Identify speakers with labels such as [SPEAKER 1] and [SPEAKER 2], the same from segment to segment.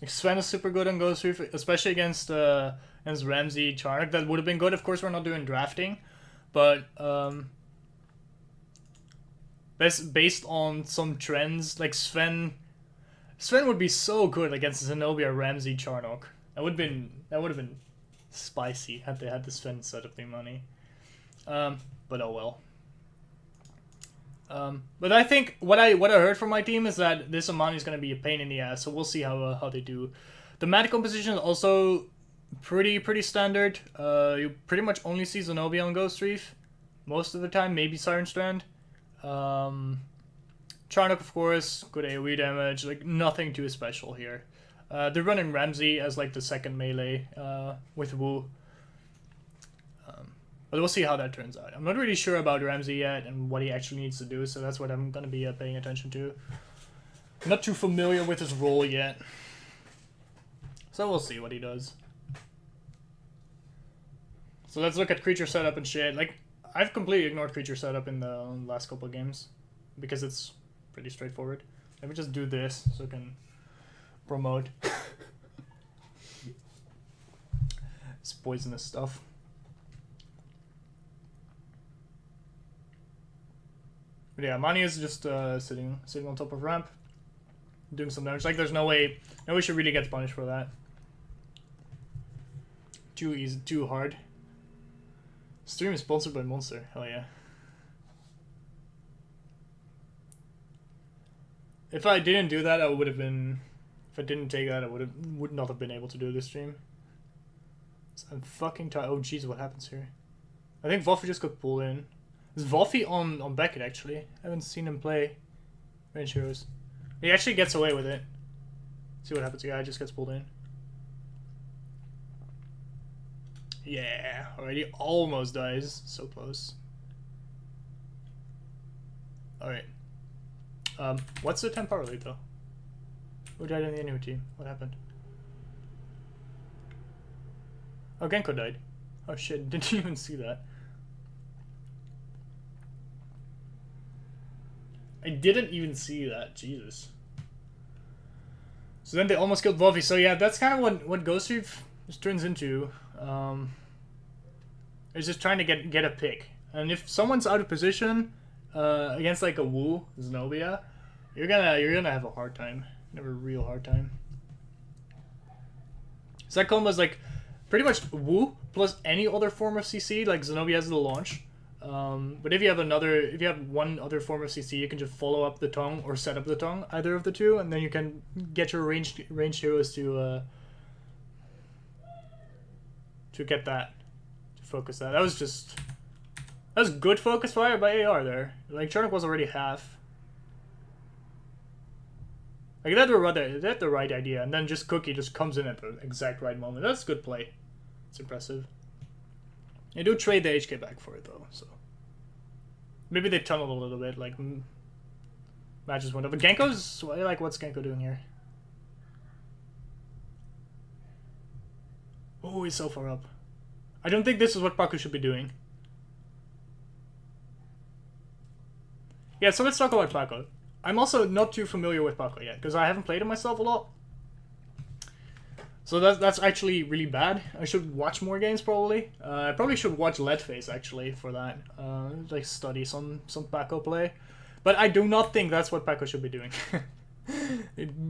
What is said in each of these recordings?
[SPEAKER 1] Sven is super good on Ghost Reef, especially against Ramsey, Charnock. That would have been good. Of course, we're not doing drafting, but based on some trends, like Sven would be so good against Zenobia, Ramsey, Charnock. That would have been spicy had they had the Sven set up their money. But oh well. But I think what I heard from my team is that this Amani is going to be a pain in the ass, so we'll see how they do. The MaD composition is also pretty standard. You pretty much only see Zenobia on Ghost Reef most of the time, maybe Siren Strand. Charnock, of course, good AoE damage, like nothing too special here. They're running Ramsey as like the second melee with Wu. But we'll see how that turns out. I'm not really sure about Ramsey yet and what he actually needs to do, so that's what I'm going to be paying attention to. I'm not too familiar with his role yet. So we'll see what he does. So let's look at creature setup and shit. Like, I've completely ignored creature setup in the last couple of games because it's pretty straightforward. Let me just do this so I can promote. It's poisonous stuff. But yeah, Mani is just sitting on top of ramp, doing some damage. Like, there's no way she really gets punished for that. Too easy, too hard. Stream is sponsored by Monster. Hell yeah. If I didn't do that, I would have been. If I didn't take that, I would not have been able to do this stream. I'm fucking tired. Oh jeez, what happens here? I think Wolfie just got pulled in. Is Wolfie on Beckett actually? I haven't seen him play Range Heroes. He actually gets away with it. See what happens. Yeah, he just gets pulled in. Yeah, already almost dies. So close. Alright. What's the 10 power lead though? Who died in the enemy team? What happened? Oh, Genko died. Oh shit, didn't even see that. I didn't even see that. Jesus. So then they almost killed Wolfie. So yeah, that's kind of what Ghost Reef just turns into. It's just trying to get a pick. And if someone's out of position against like a Wu, Zenobia, you're gonna have a hard time. Have a real hard time. So that combo is like pretty much Wu plus any other form of CC, like Zenobia has the launch. But if you have one other form of CC, you can just follow up the tongue or set up the tongue, either of the two, and then you can get your ranged heroes to get that, to focus that. That was good focus fire by AR there. Like Charnock was already half. Like they had the right idea, and then just Cookie just comes in at the exact right moment. That's good play. It's impressive. They do trade the HK back for it though, so maybe they tunneled a little bit. Like matches went up, but Genko's like, what's Genko doing here? Oh, he's so far up. I don't think this is what Paku should be doing. Yeah, so let's talk about Paku. I'm also not too familiar with Paku yet because I haven't played it myself a lot. So that's actually really bad. I should watch more games probably. I probably should watch Leadface actually for that. Like study some Paco play. But I do not think that's what Paco should be doing.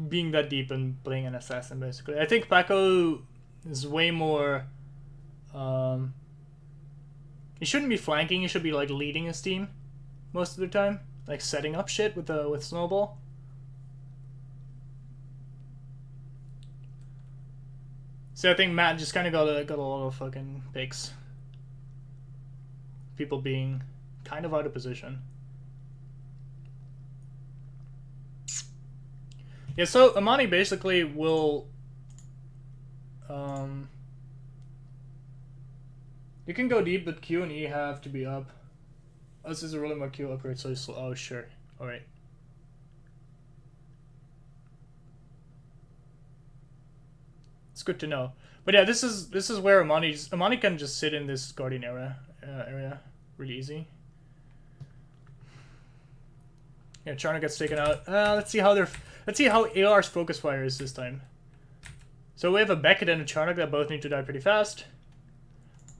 [SPEAKER 1] Being that deep and playing an assassin basically. I think Paco is way more... he shouldn't be flanking, he should be like leading his team most of the time. Like setting up shit with Snowball. So I think MaD just kind of got a lot of fucking picks. People being kind of out of position. Yeah, so Amani basically will... you can go deep, but Q and E have to be up. Oh, this is a really more Q upgrade, so slow. Oh, sure. Alright. It's good to know. But yeah, this is where Amani can just sit in this Guardian area really easy. Yeah, Charnock gets taken out. Let's see how AR's focus fire is this time. So we have a Beckett and a Charnock that both need to die pretty fast.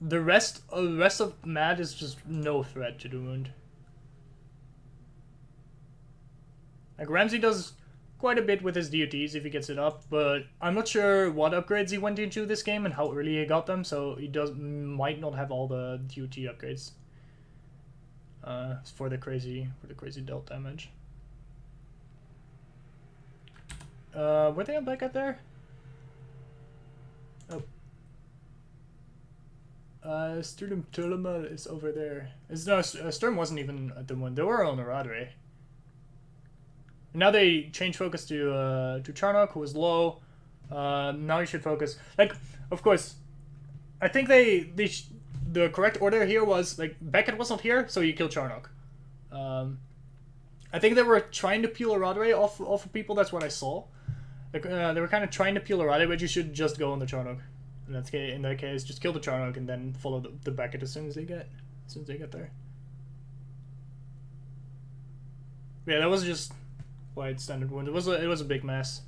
[SPEAKER 1] The rest of MaD is just no threat to Doomund. Like, Ramsey does quite a bit with his DOTs if he gets it up, but I'm not sure what upgrades he went into this game and how early he got them, so he might not have all the DOT upgrades for the crazy dealt damage. Were they back up there? Oh. Sturm Tulima is over there. No, Sturm wasn't even at the one. They were on the Radre. Now they change focus to Charnock, who was low. Now you should focus. Like, of course, I think the correct order here was, like, Beckett was not here, so you kill Charnock. I think they were trying to peel a Radre off of people. That's what I saw. Like, they were kind of trying to peel a Radre, but you should just go on the Charnock. In that case, just kill the Charnock and then follow the Beckett as soon as they get there. Yeah, that was just wide standard wound. It was a big mess.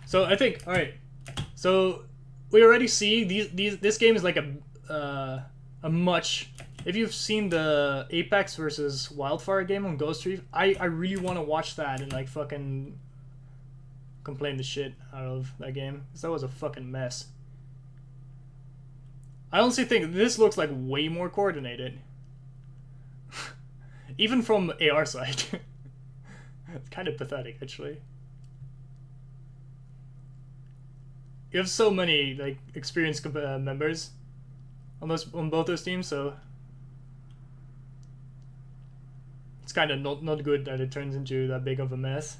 [SPEAKER 1] So I think, all right. So we already see this game is like a much. If you've seen the Apex versus Wildfire game on Ghost Reef, I really want to watch that and like fucking complain the shit out of that game, because that was a fucking mess. I honestly think this looks like way more coordinated. Even from AR side. It's kind of pathetic, actually. You have so many like experienced members on both those teams, so it's kind of not good that it turns into that big of a mess.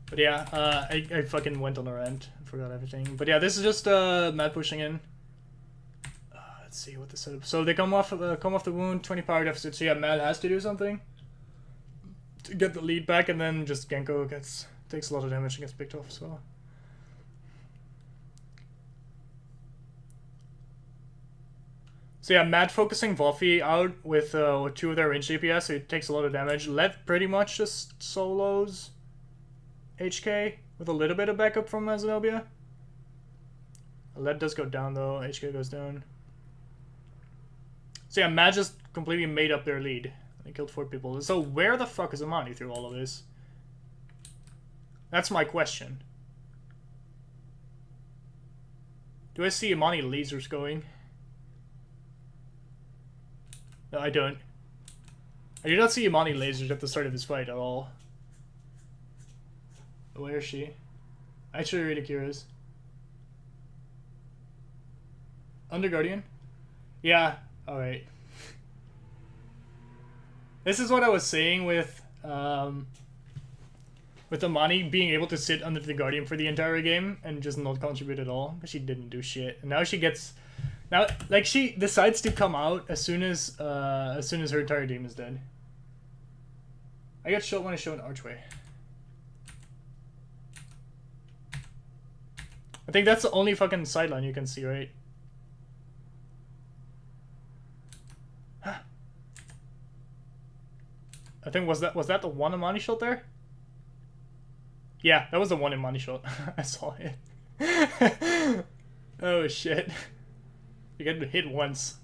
[SPEAKER 1] But yeah, I fucking went on a rant. I forgot everything. But yeah, this is just MaD pushing in. Let's see what the setup. So they come off the wound, 20 power deficit. So yeah, MaD has to do something to get the lead back, and then just Genko takes a lot of damage and gets picked off as well. So yeah, MaD focusing Voffy out with 2 of their ranged DPS, so it takes a lot of damage. Lev pretty much just solos HK with a little bit of backup from Zenobia. Lev does go down though, HK goes down. So yeah, MaD just completely made up their lead. They killed 4 people. So where the fuck is Amani through all of this? That's my question. Do I see Amani lasers going? No, I don't. I do not see Amani lasers at the start of this fight at all. Where is she? Actually, really curious. Under Guardian? Yeah, alright. This is what I was saying with Amani being able to sit under the Guardian for the entire game and just not contribute at all, because she didn't do shit. And now she gets... Now, like, she decides to come out as soon as her entire team is dead. I get shot when I show an archway. I think that's the only fucking sideline you can see, right? I think was that the one Amani shot there? Yeah, that was the one Amani shot. I saw it. Oh shit. You get hit once.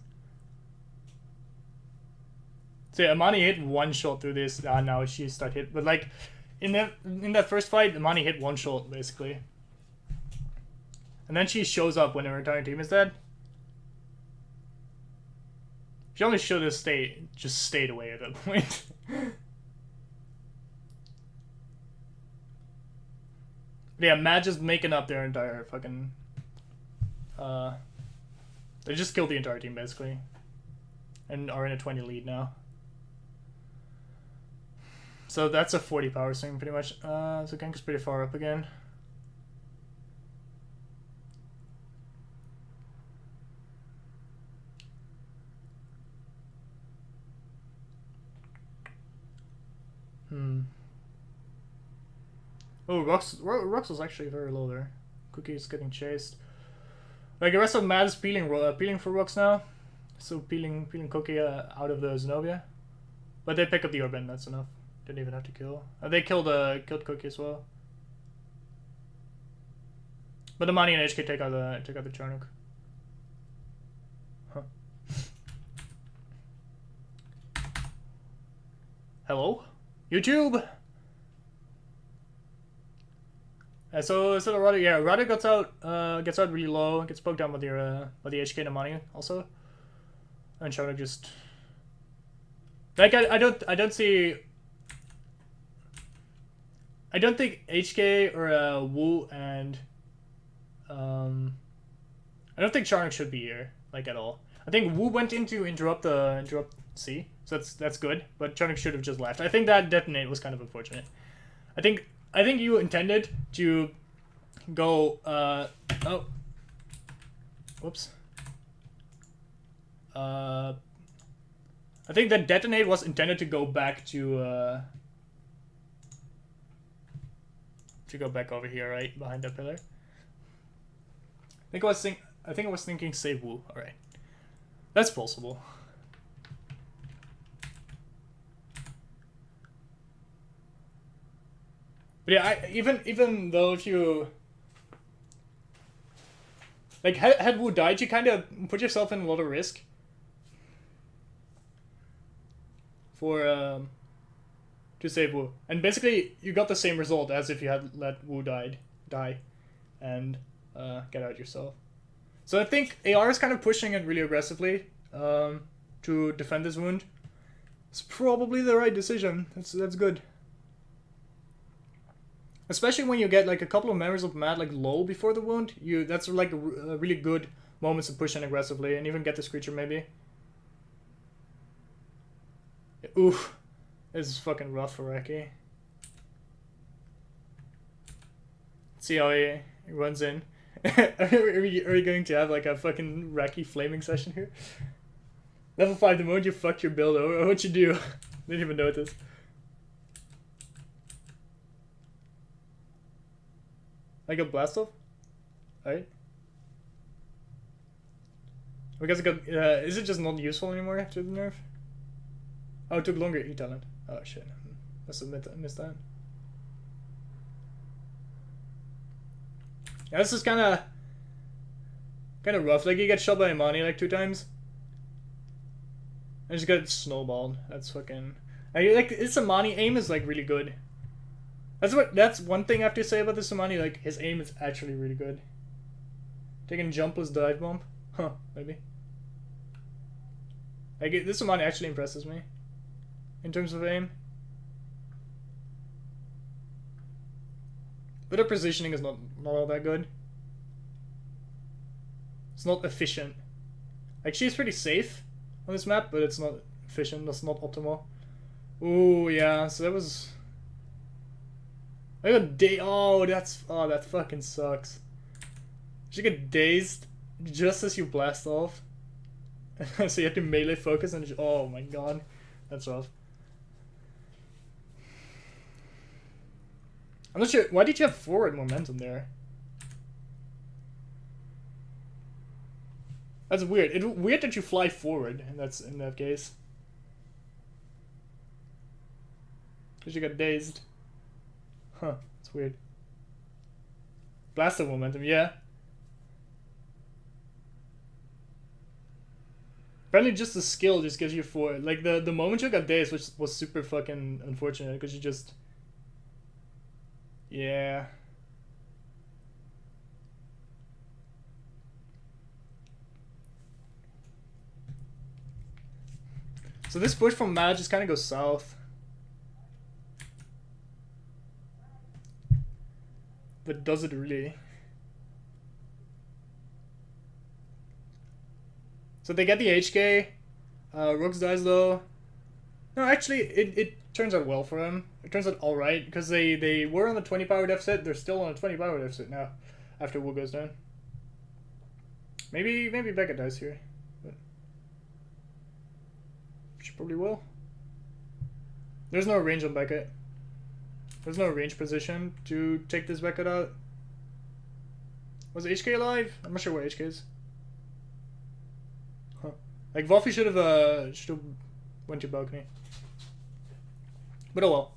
[SPEAKER 1] So yeah, Amani hit one shot through this. Now she start hit, but like in that first fight, Amani hit one shot basically, and then she shows up when her entire team is dead. She only should have stayed away at that point. Yeah, MaD just making up their entire fucking. They just killed the entire team basically, and are in a 20 lead now. So that's a 40 power swing pretty much. So Genko's pretty far up again. Oh, Rux was actually very low there. Cookie is getting chased. Like the rest of MaD is peeling for rocks now. So peeling Cookie out of the Zenobia. But they pick up the Orban, that's enough. Didn't even have to kill. They killed Cookie as well. But the Mani and HK take out the Charnook. Huh. Hello? YouTube? So the Rudder, yeah, Rudder gets out really low, gets poked down by the HK and the Mani also. And Charnook just like I don't think HK or Wu and I don't think Charnook should be here, like, at all. I think Wu went in to interrupt C, so that's good, but Charnook should have just left. I think that detonate was kind of unfortunate. I think you intended to go oh. Whoops. I think that detonate was intended to go back to go back over here, right behind that pillar. I think I was thinking save Wu. All right, that's possible. But yeah, even though if you like had Wu died, you kind of put yourself in a lot of risk for to save Wu, and basically you got the same result as if you had let Wu die and get out yourself. So I think AR is kind of pushing it really aggressively to defend this wound. It's probably the right decision. That's good. Especially when you get like a couple of members of MaD like low before the wound, that's like a really good moments to push in aggressively and even get this creature maybe. Oof, this is fucking rough for Reki. See how he runs in. Are we going to have like a fucking Reki flaming session here? Level 5 the moment you fucked your build over. What'd you do? Didn't even notice. I got blast off? Alright. Because it got is it just not useful anymore after the nerf? Oh, it took longer to eat talent. Oh shit. Must have missed that. Yeah, this is kinda rough. Like you get shot by Imani like 2 times. I just got snowballed. That's fucking like this Imani aim is like really good. That's one thing I have to say about this Imani, like his aim is actually really good. Taking jumpless dive bomb? Huh, maybe. Like this Imani actually impresses me in terms of aim. But her positioning is not all that good. It's not efficient. Like she's pretty safe on this map, but it's not efficient, that's not optimal. Ooh yeah, so that was I got that fucking sucks. She get dazed just as you blast off. So you have to melee focus and oh my god. That's rough. I'm not sure, why did you have forward momentum there? That's weird. It's weird that you fly forward and that's in that case. Because you got dazed. Huh, it's weird. Blast of momentum, yeah. Apparently just the skill just gives you forward. Like the moment you got dazed, which was super fucking unfortunate because you just... Yeah. So this push from MaD just kind of goes south. But does it really? So they get the HK. Rooks dies though. No, actually, it turns out well for them. It turns out alright, because they were on a 20 power deficit. They're still on a 20 power deficit now, after Wu goes down. Maybe Becca dies here. But she probably will. There's no range on Beckett. There's no range position to take this Beckett out. Was HK alive? I'm not sure where HK is. Huh. Like Wolfie should have went to balcony. But oh well.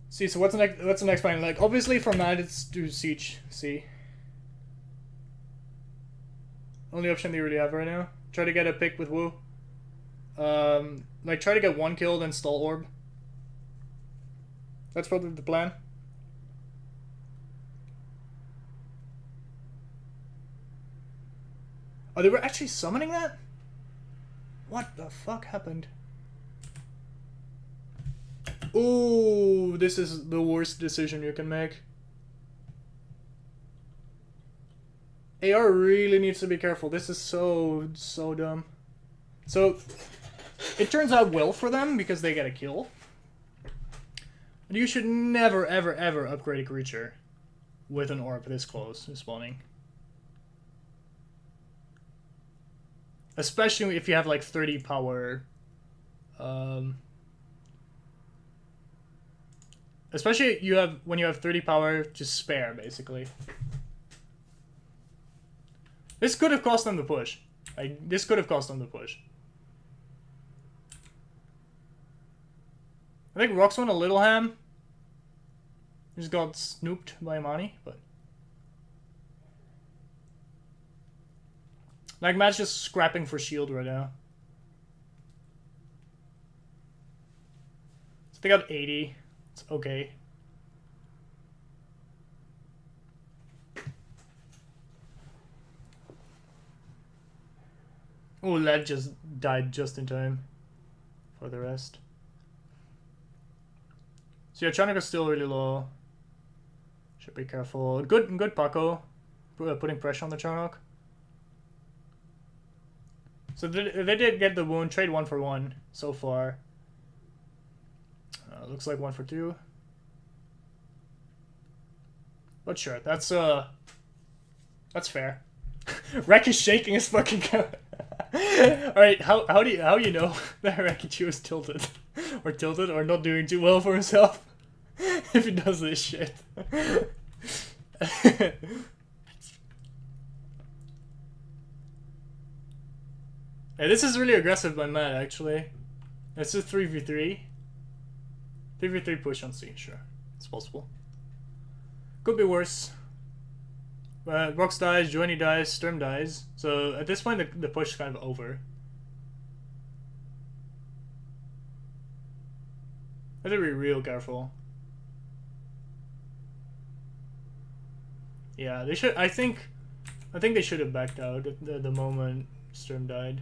[SPEAKER 1] See, so what's the next plan? Like obviously for MaD it's do siege C. Only option they really have right now. Try to get a pick with Wu. Like try to get one kill then stall orb. That's probably the plan. Oh, they were actually summoning that? What the fuck happened? Ooh, this is the worst decision you can make. AR really needs to be careful. This is so dumb. So, it turns out well for them because they get a kill. But you should never, ever, ever upgrade a creature with an orb this close to spawning. Especially if you have like 30 power. Especially when you have 30 power to spare, basically. This could have cost them the push. Like, this could have cost them the push. I think Rox went a little ham. Just got snooped by Imani, but... Like, MaD's just scrapping for shield right now. So they got 80. It's okay. Oh, Led just died just in time for the rest. So yeah, Chanuk is still really low. Should be careful. Good Paco. Putting pressure on the Chanuk. So they did get the wound. Trade 1 for 1 so far. Looks like 1 for 2. But sure, that's fair. Rek is shaking his fucking gun. Alright, how you know that Rekichu is tilted? Or not doing too well for himself? If he does this shit. Yeah, this is really aggressive by MaD, actually. It's a 3v3. 3v3 push on C, sure. It's possible. Could be worse. Rox dies, Johnny dies, Sturm dies. So at this point the push is kind of over. I have to be real careful. Yeah, they should. I think they should have backed out at the moment Sturm died.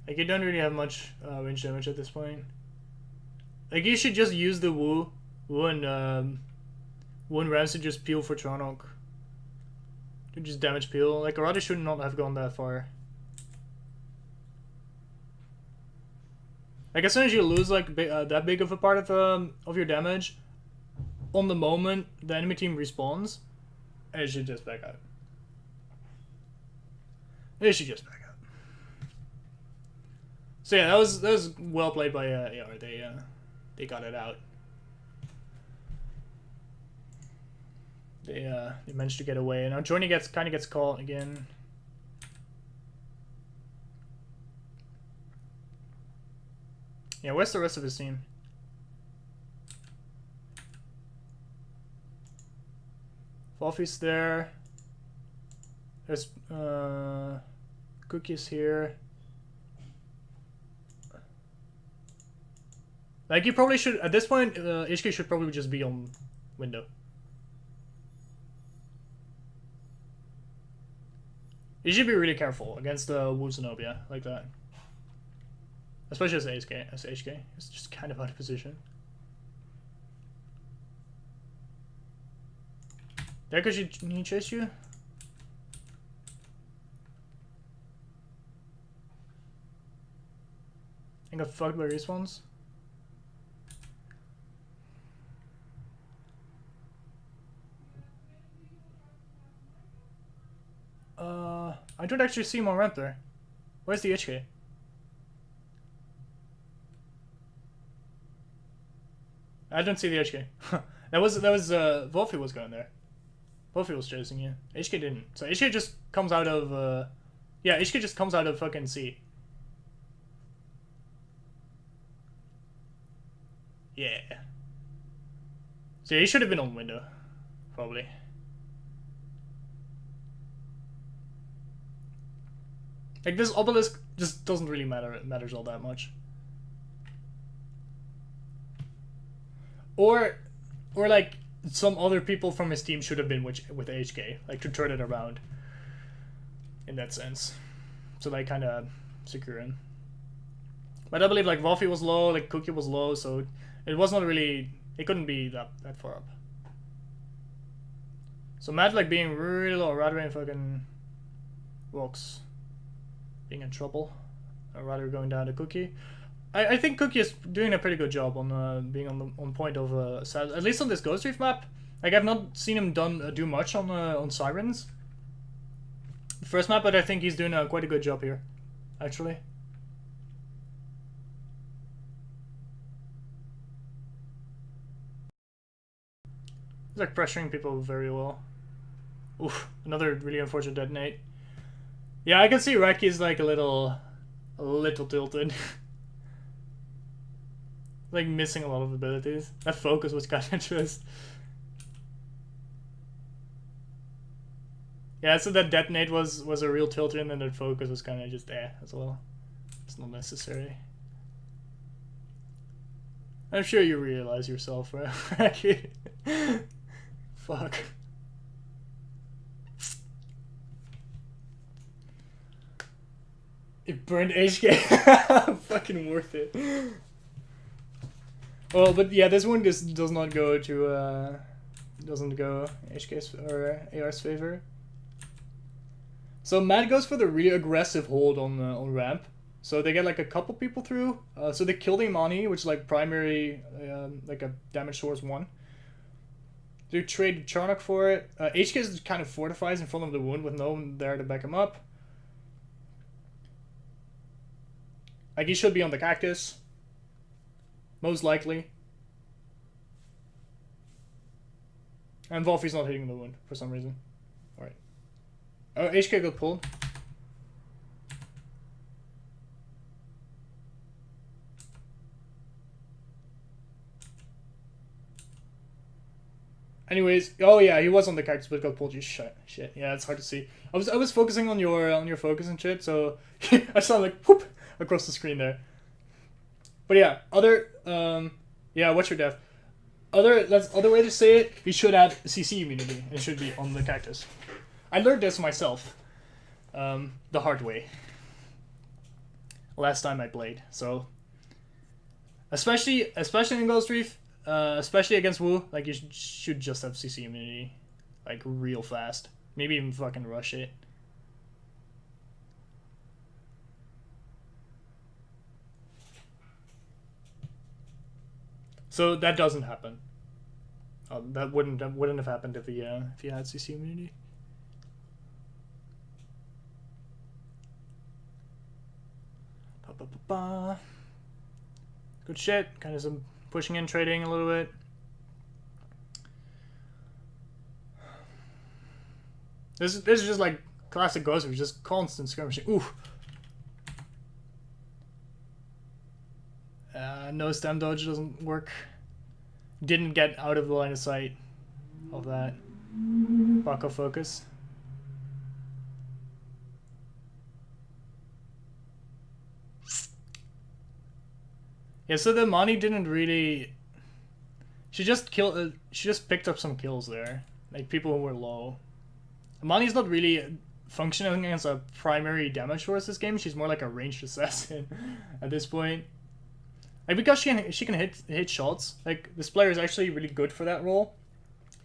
[SPEAKER 1] Like, you don't really have much range damage at this point. Like, you should just use the Wu and Rams to just peel for Tronok. To just damage peel. Like, Arata should not have gone that far. Like, as soon as you lose like that big of a part of your damage, on the moment the enemy team respawns, it should just back out. It should just back out. So yeah, that was well played by AR. They got it out. They managed to get away. Now Johnny kind of gets caught again. Yeah, where's the rest of his team? Wolfie's there. There's Cookie's here. Like, you probably should, at this point, HK should probably just be on window. You should be really careful against the Wu Zenobia like that. Especially as HK. It's just kind of out of position. Yeah, because he chased you? And got fucked by respawns? I don't actually see him on ramp there. Where's the HK? I didn't see the HK. that was Wolfie was going there. Wolfie was chasing you. HK didn't. So HK just comes out of yeah, HK just comes out of fucking C. Yeah. So he should have been on window, probably. Like this obelisk just doesn't really matter. It matters all that much. Or like some other people from his team should have been with HK, like to turn it around. In that sense, so they kind of secure him. But I believe like Wolfie was low, like Cookie was low, so it was not really. It couldn't be that far up. So MaD like being really low, rather than fucking Vox being in trouble, or rather going down to Cookie. I think Cookie is doing a pretty good job on being on point of at least on this Ghost Reef map. Like I've not seen him do much on Sirens. The first map, but I think he's doing quite a good job here, actually. He's like pressuring people very well. Oof, another really unfortunate detonate. Yeah, I can see Raki's like a little tilted. Like missing a lot of abilities. That focus was kind of just. Yeah, so that detonate was a real tilter, and then that focus was kind of just as well. It's not necessary. I'm sure you realize yourself, right? Fuck. It burned HK. Fucking worth it. Well, but yeah, this one just does not go to doesn't go HK's or AR's favor. So MaD goes for the really aggressive hold on ramp. So they get like a couple people through. So they kill the Imani, which is like primary, like a damage source 1. They trade Charnock for it. HK kind of fortifies in front of the wound with no one there to back him up. Like he should be on the cactus. Most likely. And Wolfie's not hitting the wound for some reason. Alright. Oh, HK got pulled. Anyways, oh yeah, he was on the cactus but got pulled. You shit. Yeah, it's hard to see. I was focusing on your focus and shit, so I saw like whoop across the screen there. But yeah, yeah, what's your death? That's other way to say it. He should have CC immunity. It should be on the cactus. I learned this myself, the hard way. Last time I played, so especially in Ghost Reef, especially against Wu, like you should just have CC immunity, like real fast. Maybe even fucking rush it. So that doesn't happen. That wouldn't have happened if he had CC immunity. Good shit. Kind of some pushing in, trading a little bit. This is just like classic Ghost Reef, just constant skirmishing. Ooh. No stem dodge doesn't work. Didn't get out of the line of sight of that Bucko focus. Yeah, so the Mani didn't really. She just killed. She just picked up some kills there, like people who were low. Mani's not really functioning as a primary damage source this game. She's more like a ranged assassin at this point. Like because she can hit shots. Like this player is actually really good for that role.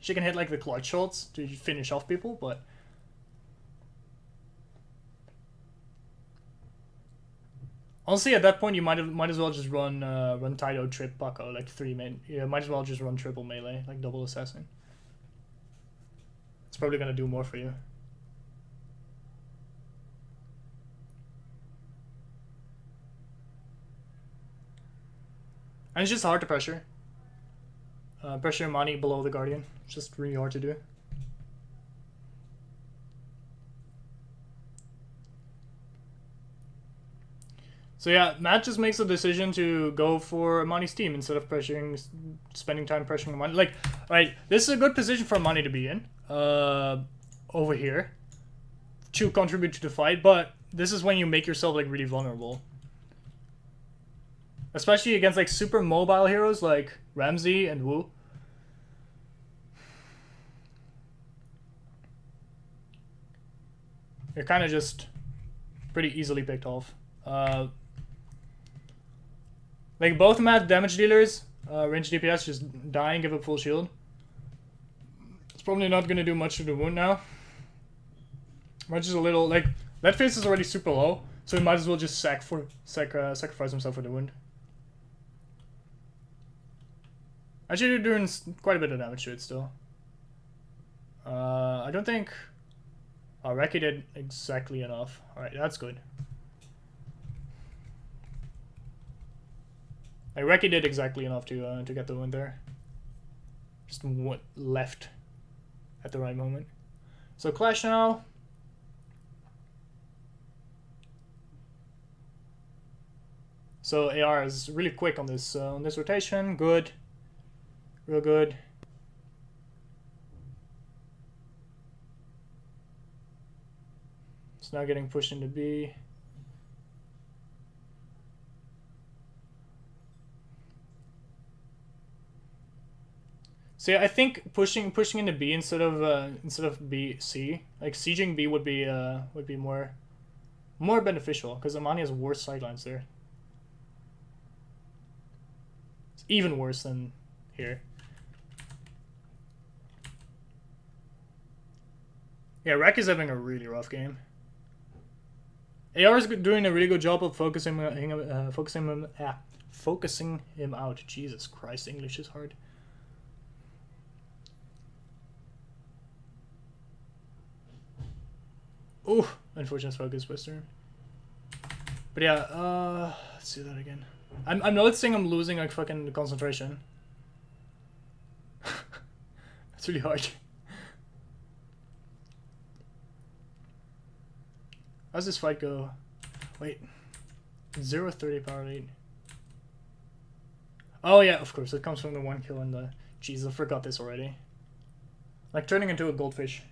[SPEAKER 1] She can hit like the clutch shots to finish off people, but honestly at that point you might as well just run Taido trip Bucko like 3 main. Yeah, might as well just run triple melee like double assassin. It's probably gonna do more for you. And it's just hard to pressure. Pressure money below the Guardian. It's just really hard to do. So yeah, Matt just makes a decision to go for Money's team instead of spending time pressuring Money. Like, right, this is a good position for Money to be in. Over here. To contribute to the fight, but this is when you make yourself like really vulnerable. Especially against like super mobile heroes like Ramsey and Wu. You're kind of just pretty easily picked off. Like both MaD damage dealers, range DPS just die and give up full shield. It's probably not going to do much to the wound now. Much is a little, like, that face is already super low, so he might as well just sacrifice himself for the wound. Actually, you're doing quite a bit of damage to it still. I don't think... Oh, Reki did exactly enough. Alright, that's good. Like, Reki did exactly enough to get the win there. Just what left at the right moment. So Clash now. So AR is really quick on this rotation. Good, real good. It's now getting pushed into B. So yeah, I think pushing into B instead of B C, like sieging B would be more beneficial because Amani has worse sightlines there. It's even worse than here. Yeah, Rek is having a really rough game. AR is doing a really good job of focusing him out. Jesus Christ, English is hard. Ooh, unfortunate focus twister. But yeah, let's do that again. I'm noticing I'm losing like fucking concentration. It's really hard. How's this fight go? Wait. 0-30 power lead. Oh yeah, of course, it comes from the 1 kill and the... Jeez, I forgot this already. Like turning into a goldfish.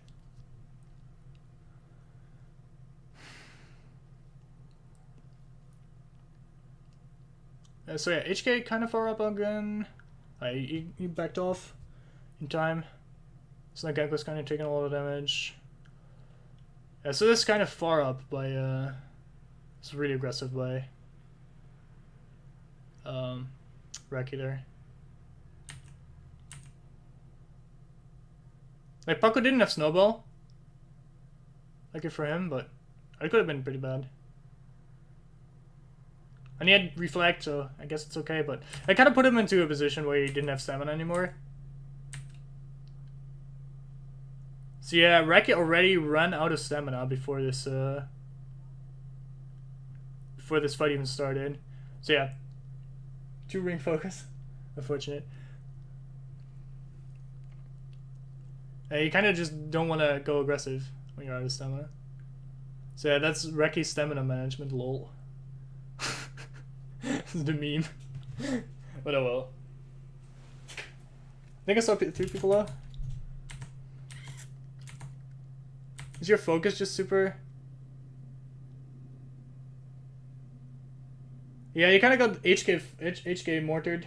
[SPEAKER 1] So yeah, HK kind of far up again. He backed off in time. So that Genko's kind of taking a lot of damage. Yeah, so this is kind of far up by, it's really aggressive by, Reki there. Like, Paco didn't have Snowball. Like it for him, but it could have been pretty bad. And he had Reflect, so I guess it's okay, but I kind of put him into a position where he didn't have stamina anymore. So yeah, Reki already ran out of stamina before this fight even started. So yeah, 2 ring focus. Unfortunate. You kind of just don't want to go aggressive when you're out of stamina. So yeah, that's Reki's stamina management, lol. This is the meme. But oh well. I think I saw 3 people though. Is your focus just super... Yeah, you kind of got HK mortared.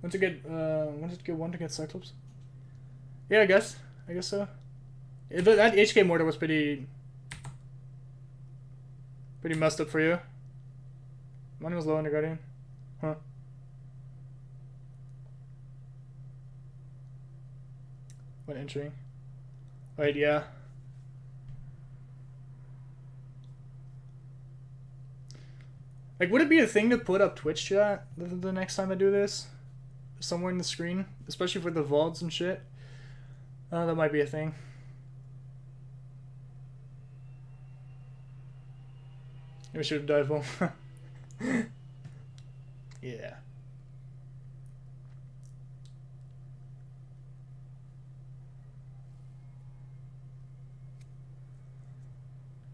[SPEAKER 1] Want to get one to get Cyclops? Yeah, I guess so. Yeah, that HK mortar was pretty messed up for you. Mine was low on the Guardian. Huh. When entering. Right, yeah. Like, would it be a thing to put up Twitch chat the next time I do this? Somewhere in the screen? Especially for the VoDs and shit? That might be a thing. We should have dive home. Yeah.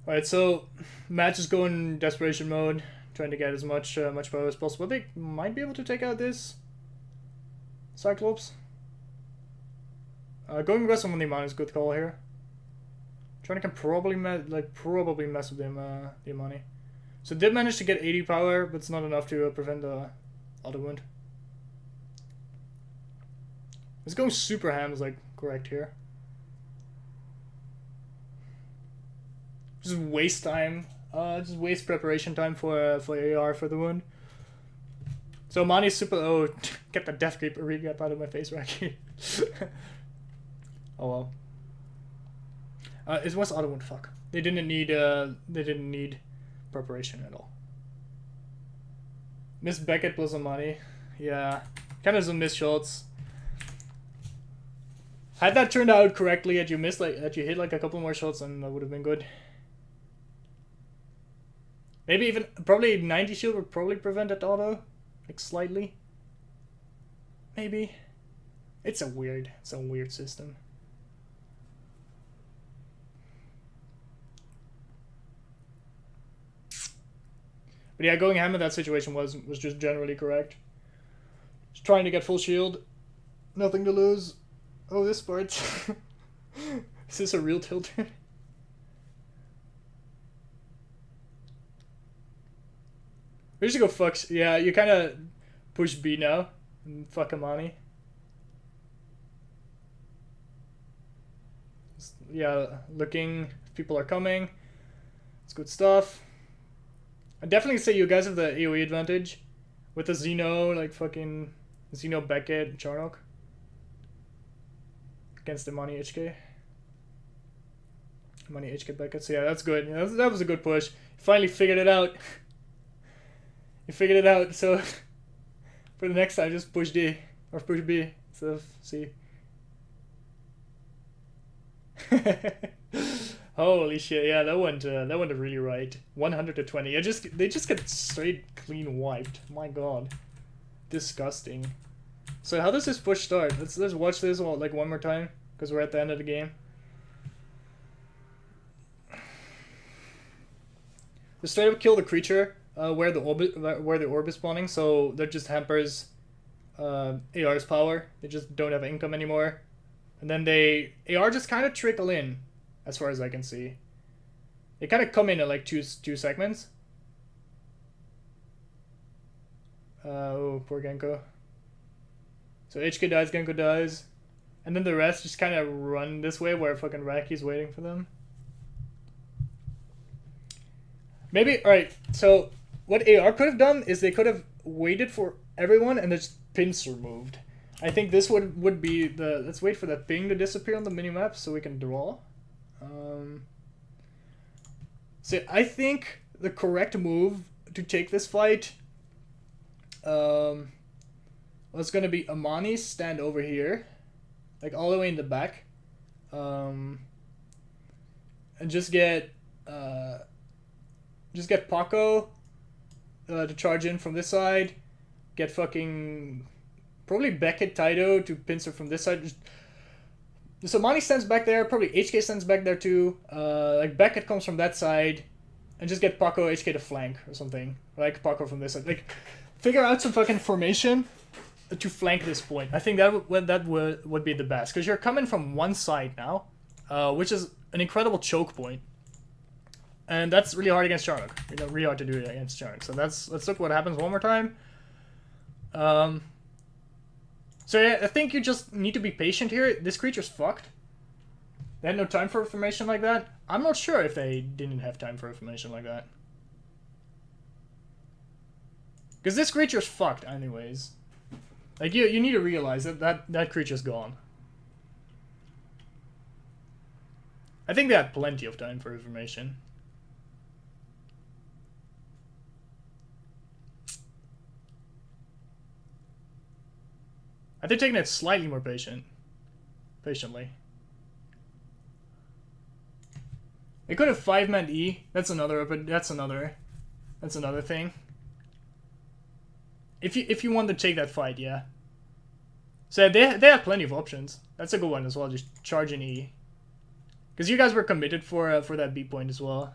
[SPEAKER 1] Alright, so MaD is going desperation mode, trying to get as much power as possible. They might be able to take out this Cyclops. Going aggressive on the Imani is a good call here. Trying to probably mess with the Imani. So did manage to get 80 power, but it's not enough to prevent the auto wound. It's going super ham is like correct here. Just waste time. Just waste preparation time for AR for the wound. So Mani's super. Oh, get the death creep recap out of my face, Racky. Oh well. It was auto wound. Fuck. They didn't need preparation at all. Miss Beckett plus Mani. Yeah, kind of some missed shots. Had that turned out correctly, that you hit like a couple more shots, and that would have been good. Maybe even probably 90 shield would probably prevent that auto, like slightly. Maybe. It's a weird system. But yeah, going ham in that situation was just generally correct. Just trying to get full shield, nothing to lose. Oh, this part. Is this a real tilter? We should go fuck. Yeah, you kind of push B now and fuck Imani. Yeah, looking if people are coming. It's good stuff. I definitely say you guys have the AoE advantage with the Xeno, like fucking Xeno Beckett Charnock against the Imani HK. Imani HK Beckett. So yeah, that's good. Yeah, that was a good push. You finally figured it out. You figured it out, so for the next time, just push D or push B instead of C. Holy shit! Yeah, that went really right. 100 to 20. They just get straight clean wiped. My god, disgusting. So how does this push start? Let's watch this like one more time because we're at the end of the game. Just straight up kill the creature. Where the orb is spawning, so that just hampers AR's power. They just don't have income anymore, and then AR just kind of trickle in, as far as I can see. They kind of come in at like two segments. Oh, poor Genko. So HK dies, Genko dies, and then the rest just kind of run this way where fucking Racky's waiting for them. Maybe alright. So what AR could have done is they could have waited for everyone and just pincer moved. I think this would be the... Let's wait for that ping to disappear on the minimap so we can draw. So I think the correct move to take this fight was going to be Imani stand over here. Like all the way in the back. And just get Paco to charge in from this side. Get fucking... Probably Beckett Taito to pincer from this side. So Imani stands back there. Probably HK stands back there too. Like Beckett comes from that side. And just get Paco HK to flank or something. Like Paco from this side. Like, figure out some fucking formation to flank this point. I think that would be the best. Because you're coming from one side now. Which is an incredible choke point. And that's really hard against Charnock. Really hard to do against Charnock. So let's look what happens one more time. So yeah, I think you just need to be patient here. This creature's fucked. They had no time for information like that. I'm not sure if they didn't have time for information like that. Because this creature's fucked anyways. Like, you need to realize that creature's gone. I think they had plenty of time for information. I think taking it slightly more patiently. They could have 5-man E. That's another thing. If you want to take that fight, yeah. So they have plenty of options. That's a good one as well. Just charge in E. Because you guys were committed for that B point as well.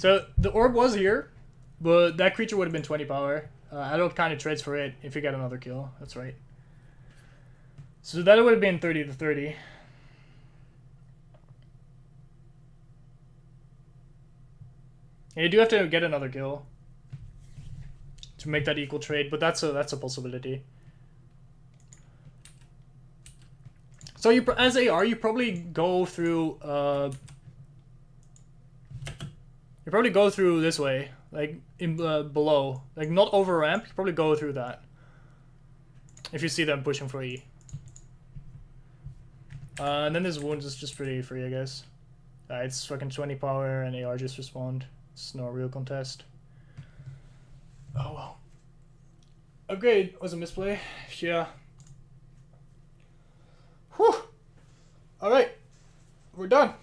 [SPEAKER 1] So the orb was here, but that creature would have been 20 power. Adult kind of trades for it if you get another kill. That's right. So that would have been 30 to 30. And you do have to get another kill to make that equal trade, but that's a possibility. So you, as AR, you probably go through this way, like in below, like not over ramp. You probably go through that if you see them pushing for E. And then this wounds is just pretty free, I guess. It's fucking 20 power and AR just respond. It's no real contest. Oh well. Upgrade was a misplay. Yeah. Whew. Alright. We're done.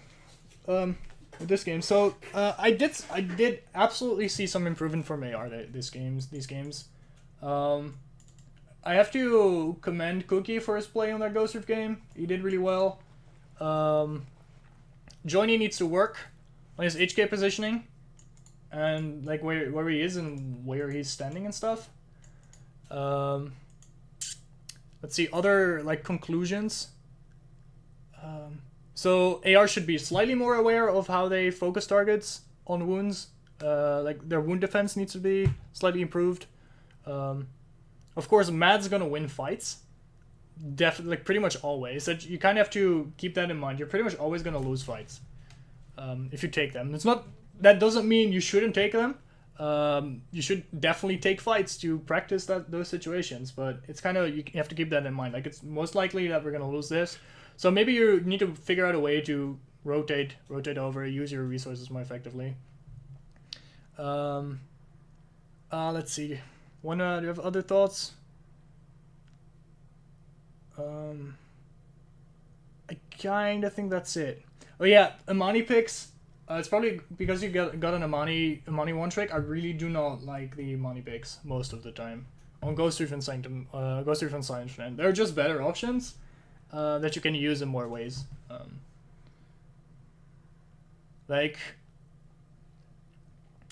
[SPEAKER 1] With this game. So I did absolutely see some improvement from AR these games. I have to commend Cookie for his play on that Ghost Reef game. He did really well. Johnny needs to work on his HK positioning and like where he is and where he's standing and stuff. Let's see other like conclusions. So AR should be slightly more aware of how they focus targets on wounds. Like their wound defense needs to be slightly improved. Of course, MaD's gonna win fights. Definitely, like pretty much always. So you kind of have to keep that in mind. You're pretty much always gonna lose fights if you take them. It's not that doesn't mean you shouldn't take them. You should definitely take fights to practice those situations. But it's kind of you have to keep that in mind. Like it's most likely that we're gonna lose this. So maybe you need to figure out a way to rotate over, use your resources more effectively. Let's see. Do you have other thoughts? I kind of think that's it. Oh yeah, Amani picks. It's probably because you got an Amani one trick. I really do not like the Amani picks most of the time on Ghost Reef and Sanctum, Ghost Reef and Silent Strand. They're just better options that you can use in more ways. Like,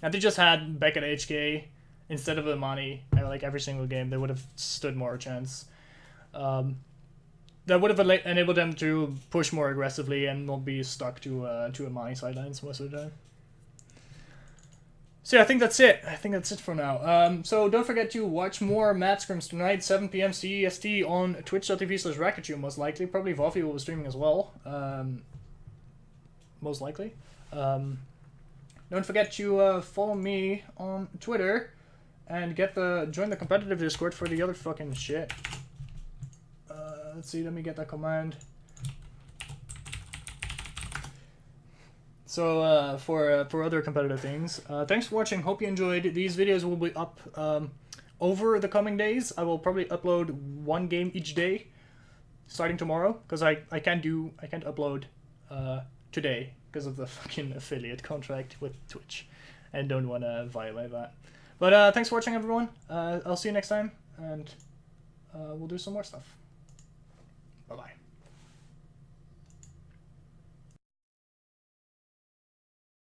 [SPEAKER 1] if they just had Beck at HK instead of Amani, like every single game, they would have stood more chance. That would have enabled them to push more aggressively and not be stuck to Amani sidelines most of the time. So yeah, I think that's it. For now. So don't forget to watch more MaD scrims tonight, 7 p.m. CEST on twitch.tv/RacketU, most likely. Probably VoD will be streaming as well. Most likely. Don't forget to follow me on Twitter and join the competitive Discord for the other fucking shit. Let's see, let me get that command. So for other competitive things, thanks for watching. Hope you enjoyed. These videos will be up over the coming days. I will probably upload one game each day, starting tomorrow, because I can't upload today because of the fucking affiliate contract with Twitch, and don't want to violate that. But thanks for watching, everyone. I'll see you next time, and we'll do some more stuff.